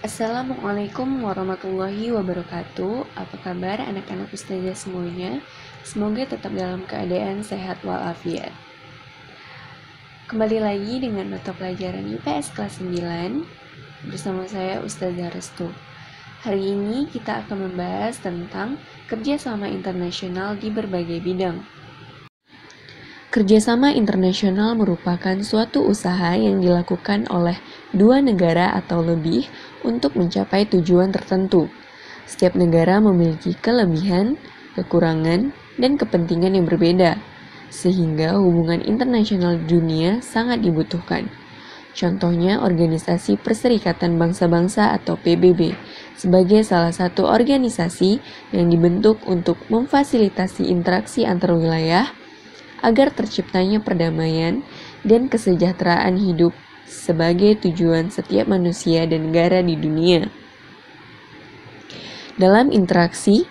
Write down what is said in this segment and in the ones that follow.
Assalamualaikum warahmatullahi wabarakatuh. Apa kabar anak-anak ustazah semuanya? Semoga tetap dalam keadaan sehat walafiat. Kembali lagi dengan mata pelajaran IPS kelas 9 bersama saya Ustazah Restu. Hari ini kita akan membahas tentang kerjasama internasional di berbagai bidang. Kerjasama internasional merupakan suatu usaha yang dilakukan oleh dua negara atau lebih untuk mencapai tujuan tertentu. Setiap negara memiliki kelebihan, kekurangan, dan kepentingan yang berbeda, sehingga hubungan internasional di dunia sangat dibutuhkan. Contohnya Organisasi Perserikatan Bangsa-Bangsa atau PBB sebagai salah satu organisasi yang dibentuk untuk memfasilitasi interaksi antar wilayah agar terciptanya perdamaian dan kesejahteraan hidup sebagai tujuan setiap manusia dan negara di dunia. Dalam interaksi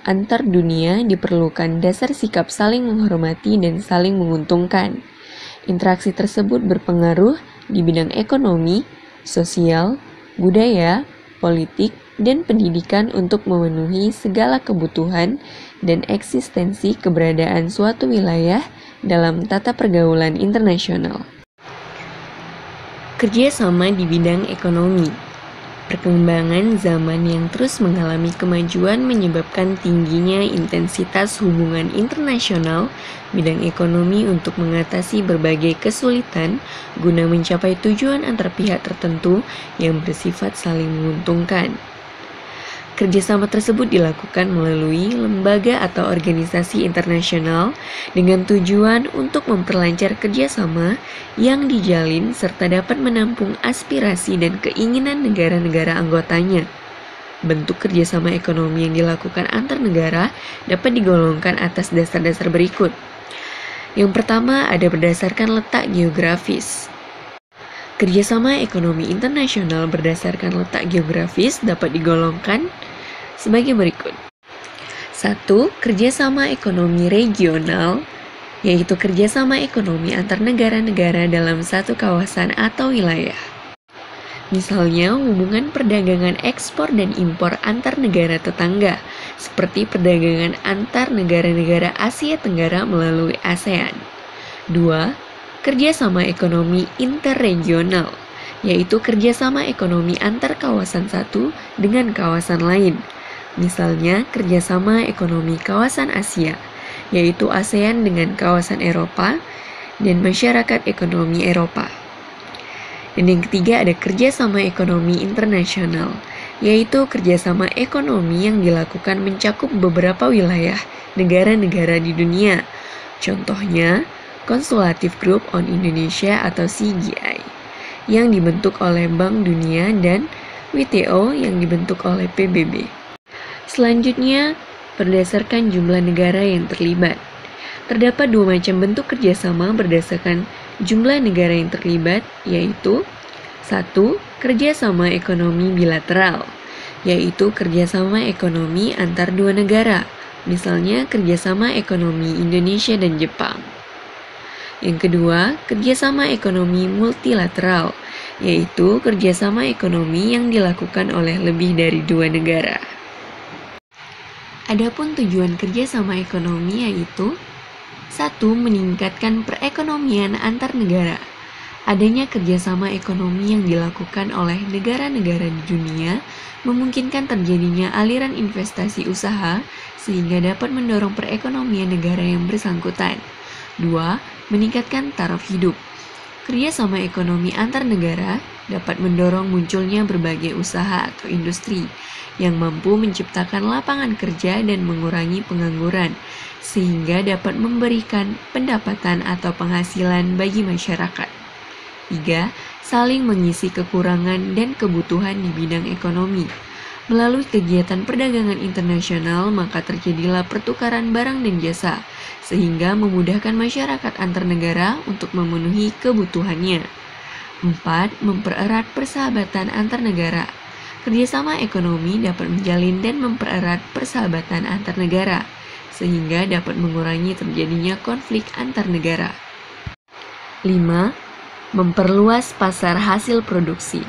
antar dunia diperlukan dasar sikap saling menghormati dan saling menguntungkan. Interaksi tersebut berpengaruh di bidang ekonomi, sosial, budaya, politik, dan pendidikan untuk memenuhi segala kebutuhan dan eksistensi keberadaan suatu wilayah dalam tata pergaulan internasional. Kerjasama di bidang ekonomi. Perkembangan zaman yang terus mengalami kemajuan menyebabkan tingginya intensitas hubungan internasional bidang ekonomi untuk mengatasi berbagai kesulitan guna mencapai tujuan antar pihak tertentu yang bersifat saling menguntungkan. Kerjasama tersebut dilakukan melalui lembaga atau organisasi internasional dengan tujuan untuk memperlancar kerjasama yang dijalin serta dapat menampung aspirasi dan keinginan negara-negara anggotanya. Bentuk kerjasama ekonomi yang dilakukan antar negara dapat digolongkan atas dasar-dasar berikut. Yang pertama ada berdasarkan letak geografis. Kerjasama ekonomi internasional berdasarkan letak geografis dapat digolongkan sebagai berikut. 1. Kerjasama ekonomi regional, yaitu kerjasama ekonomi antar negara-negara dalam satu kawasan atau wilayah. Misalnya, hubungan perdagangan ekspor dan impor antar negara tetangga, seperti perdagangan antar negara-negara Asia Tenggara melalui ASEAN. 2. Kerjasama ekonomi interregional, yaitu kerjasama ekonomi antar kawasan satu dengan kawasan lain. Misalnya, kerjasama ekonomi kawasan Asia, yaitu ASEAN dengan kawasan Eropa dan masyarakat ekonomi Eropa. Dan yang ketiga ada kerjasama ekonomi internasional, yaitu kerjasama ekonomi yang dilakukan mencakup beberapa wilayah negara-negara di dunia. Contohnya, Consultative Group on Indonesia atau CGI yang dibentuk oleh Bank Dunia dan WTO yang dibentuk oleh PBB. Selanjutnya, berdasarkan jumlah negara yang terlibat. Terdapat dua macam bentuk kerjasama berdasarkan jumlah negara yang terlibat, yaitu 1. Kerjasama ekonomi bilateral, yaitu kerjasama ekonomi antar dua negara, misalnya kerjasama ekonomi Indonesia dan Jepang. Yang kedua, kerjasama ekonomi multilateral, yaitu kerjasama ekonomi yang dilakukan oleh lebih dari dua negara. Adapun tujuan kerjasama ekonomi yaitu 1. Meningkatkan perekonomian antar negara. Adanya kerjasama ekonomi yang dilakukan oleh negara-negara di dunia memungkinkan terjadinya aliran investasi usaha sehingga dapat mendorong perekonomian negara yang bersangkutan. 2. Meningkatkan taraf hidup. Kerjasama ekonomi antar negara dapat mendorong munculnya berbagai usaha atau industri yang mampu menciptakan lapangan kerja dan mengurangi pengangguran, sehingga dapat memberikan pendapatan atau penghasilan bagi masyarakat. 3. Saling mengisi kekurangan dan kebutuhan di bidang ekonomi. Melalui kegiatan perdagangan internasional, maka terjadilah pertukaran barang dan jasa, sehingga memudahkan masyarakat antar negara untuk memenuhi kebutuhannya. 4. Mempererat persahabatan antar negara. Kerjasama ekonomi dapat menjalin dan mempererat persahabatan antar negara, sehingga dapat mengurangi terjadinya konflik antar negara. 5. Memperluas pasar hasil produksi.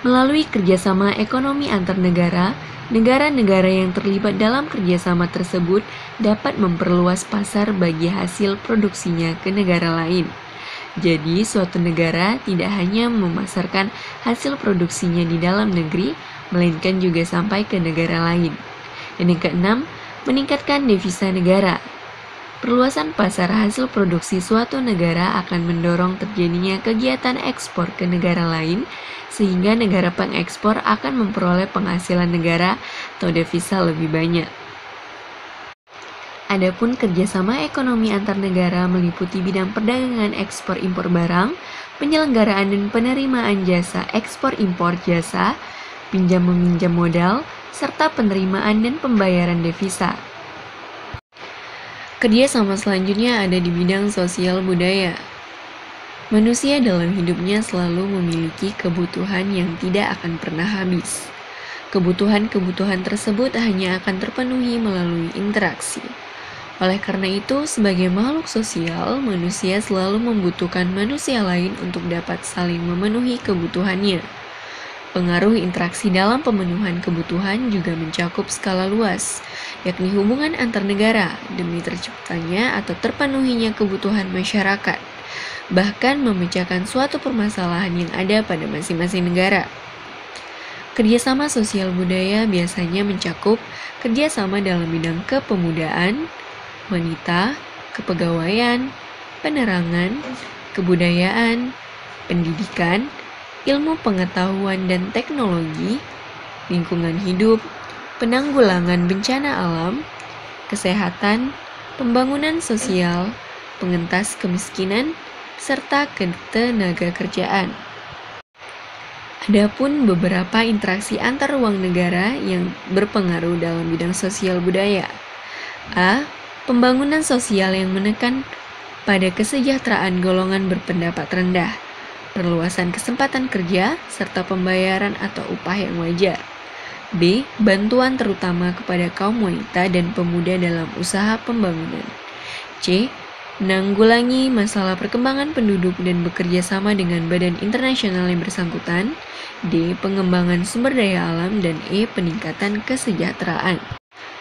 Melalui kerjasama ekonomi antar negara, negara-negara yang terlibat dalam kerjasama tersebut dapat memperluas pasar bagi hasil produksinya ke negara lain. Jadi, suatu negara tidak hanya memasarkan hasil produksinya di dalam negeri, melainkan juga sampai ke negara lain. Dan yang keenam, meningkatkan devisa negara. Perluasan pasar hasil produksi suatu negara akan mendorong terjadinya kegiatan ekspor ke negara lain, sehingga negara pengekspor akan memperoleh penghasilan negara atau devisa lebih banyak. Adapun kerjasama ekonomi antar negara meliputi bidang perdagangan ekspor impor barang, penyelenggaraan dan penerimaan jasa ekspor impor jasa, pinjam meminjam modal, serta penerimaan dan pembayaran devisa. Kerjasama selanjutnya ada di bidang sosial budaya. Manusia dalam hidupnya selalu memiliki kebutuhan yang tidak akan pernah habis. Kebutuhan-kebutuhan tersebut hanya akan terpenuhi melalui interaksi. Oleh karena itu, sebagai makhluk sosial, manusia selalu membutuhkan manusia lain untuk dapat saling memenuhi kebutuhannya. Pengaruh interaksi dalam pemenuhan kebutuhan juga mencakup skala luas, yakni hubungan antar negara demi terciptanya atau terpenuhinya kebutuhan masyarakat, bahkan memecahkan suatu permasalahan yang ada pada masing-masing negara. Kerjasama sosial budaya biasanya mencakup kerjasama dalam bidang kepemudaan, wanita, kepegawaian, penerangan, kebudayaan, pendidikan, ilmu pengetahuan dan teknologi, lingkungan hidup, penanggulangan bencana alam, kesehatan, pembangunan sosial, pengentas kemiskinan, serta ketenaga kerjaan. Adapun beberapa interaksi antar ruang negara yang berpengaruh dalam bidang sosial budaya. A. Pembangunan sosial yang menekan pada kesejahteraan golongan berpendapat rendah, perluasan kesempatan kerja, serta pembayaran atau upah yang wajar. B. Bantuan terutama kepada kaum wanita dan pemuda dalam usaha pembangunan. C. Menanggulangi masalah perkembangan penduduk dan bekerja sama dengan badan internasional yang bersangkutan. D. Pengembangan sumber daya alam. Dan E. Peningkatan kesejahteraan.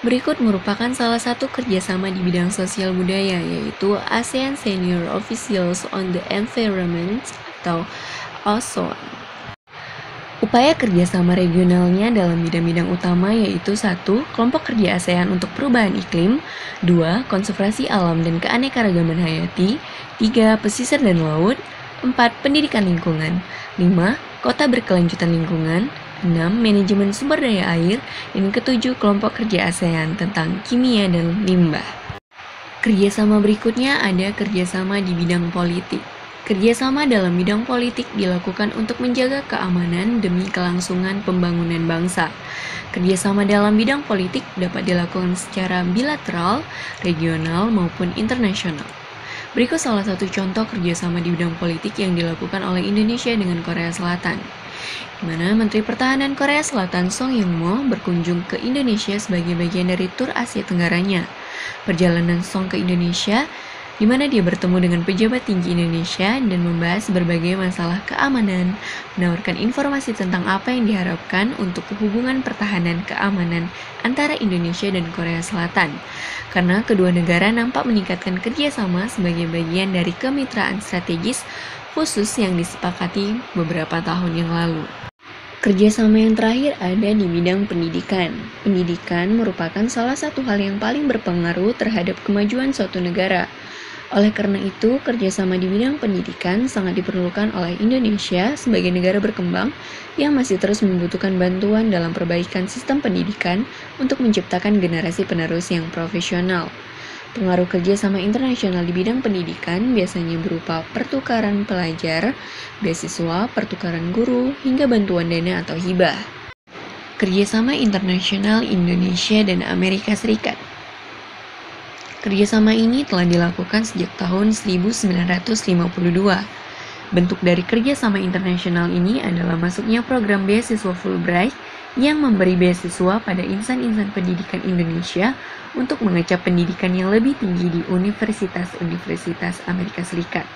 Berikut merupakan salah satu kerjasama di bidang sosial budaya, yaitu ASEAN Senior Officials on the Environment atau ASEAN. Upaya kerjasama regionalnya dalam bidang-bidang utama yaitu 1. Kelompok kerja ASEAN untuk perubahan iklim, 2. Konservasi alam dan keanekaragaman hayati, 3. Pesisir dan laut, 4. Pendidikan lingkungan, 5. Kota berkelanjutan lingkungan, 6. Manajemen sumber daya air, dan 7. Kelompok kerja ASEAN tentang kimia dan limbah. Kerjasama berikutnya ada kerjasama di bidang politik. Kerjasama dalam bidang politik dilakukan untuk menjaga keamanan demi kelangsungan pembangunan bangsa. Kerjasama dalam bidang politik dapat dilakukan secara bilateral, regional, maupun internasional. Berikut salah satu contoh kerjasama di bidang politik yang dilakukan oleh Indonesia dengan Korea Selatan, di mana Menteri Pertahanan Korea Selatan Song Yun-mo berkunjung ke Indonesia sebagai bagian dari tur Asia Tenggaranya. Perjalanan Song ke Indonesia, di mana dia bertemu dengan pejabat tinggi Indonesia dan membahas berbagai masalah keamanan, menawarkan informasi tentang apa yang diharapkan untuk hubungan pertahanan keamanan antara Indonesia dan Korea Selatan, karena kedua negara nampak meningkatkan kerjasama sebagai bagian dari kemitraan strategis khusus yang disepakati beberapa tahun yang lalu. Kerjasama yang terakhir ada di bidang pendidikan. Pendidikan merupakan salah satu hal yang paling berpengaruh terhadap kemajuan suatu negara. Oleh karena itu, kerjasama di bidang pendidikan sangat diperlukan oleh Indonesia sebagai negara berkembang yang masih terus membutuhkan bantuan dalam perbaikan sistem pendidikan untuk menciptakan generasi penerus yang profesional. Pengaruh kerjasama internasional di bidang pendidikan biasanya berupa pertukaran pelajar, beasiswa, pertukaran guru, hingga bantuan dana atau hibah. Kerjasama internasional Indonesia dan Amerika Serikat. Kerjasama ini telah dilakukan sejak tahun 1952. Bentuk dari kerjasama internasional ini adalah masuknya program beasiswa Fulbright yang memberi beasiswa pada insan-insan pendidikan Indonesia untuk mengecap pendidikan yang lebih tinggi di universitas-universitas Amerika Serikat.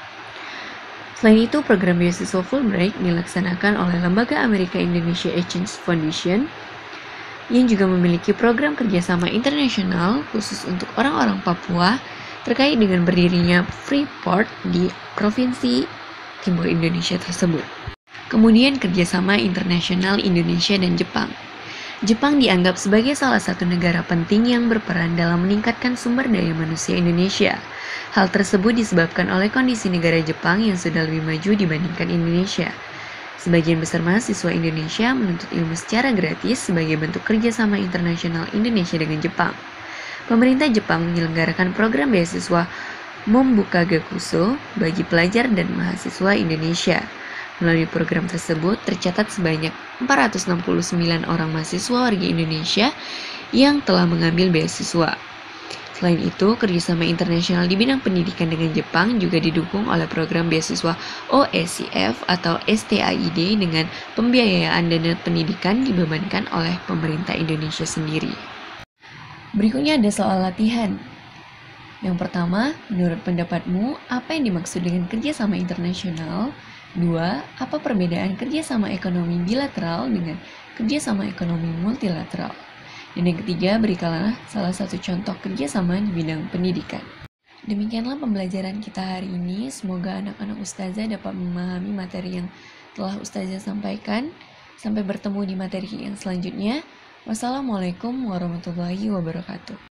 Selain itu, program beasiswa Fulbright dilaksanakan oleh Lembaga Amerika Indonesia Exchange Foundation yang juga memiliki program kerjasama internasional khusus untuk orang-orang Papua terkait dengan berdirinya Freeport di Provinsi Timur Indonesia tersebut. Kemudian kerjasama internasional Indonesia dan Jepang. Jepang dianggap sebagai salah satu negara penting yang berperan dalam meningkatkan sumber daya manusia Indonesia. Hal tersebut disebabkan oleh kondisi negara Jepang yang sudah lebih maju dibandingkan Indonesia. Sebagian besar mahasiswa Indonesia menuntut ilmu secara gratis sebagai bentuk kerjasama internasional Indonesia dengan Jepang. Pemerintah Jepang menyelenggarakan program beasiswa Mombuka Gakuso bagi pelajar dan mahasiswa Indonesia. Melalui program tersebut, tercatat sebanyak 469 orang mahasiswa warga Indonesia yang telah mengambil beasiswa. Selain itu, kerjasama internasional di bidang pendidikan dengan Jepang juga didukung oleh program beasiswa OECF atau STAID dengan pembiayaan dana pendidikan dibebankan oleh pemerintah Indonesia sendiri. Berikutnya ada soal latihan. Yang pertama, menurut pendapatmu, apa yang dimaksud dengan kerjasama internasional? 2. Apa perbedaan kerjasama ekonomi bilateral dengan kerjasama ekonomi multilateral? Dan yang ketiga, berikanlah salah satu contoh kerjasama di bidang pendidikan. Demikianlah pembelajaran kita hari ini. Semoga anak-anak Ustazah dapat memahami materi yang telah Ustazah sampaikan. Sampai bertemu di materi yang selanjutnya. Wassalamualaikum warahmatullahi wabarakatuh.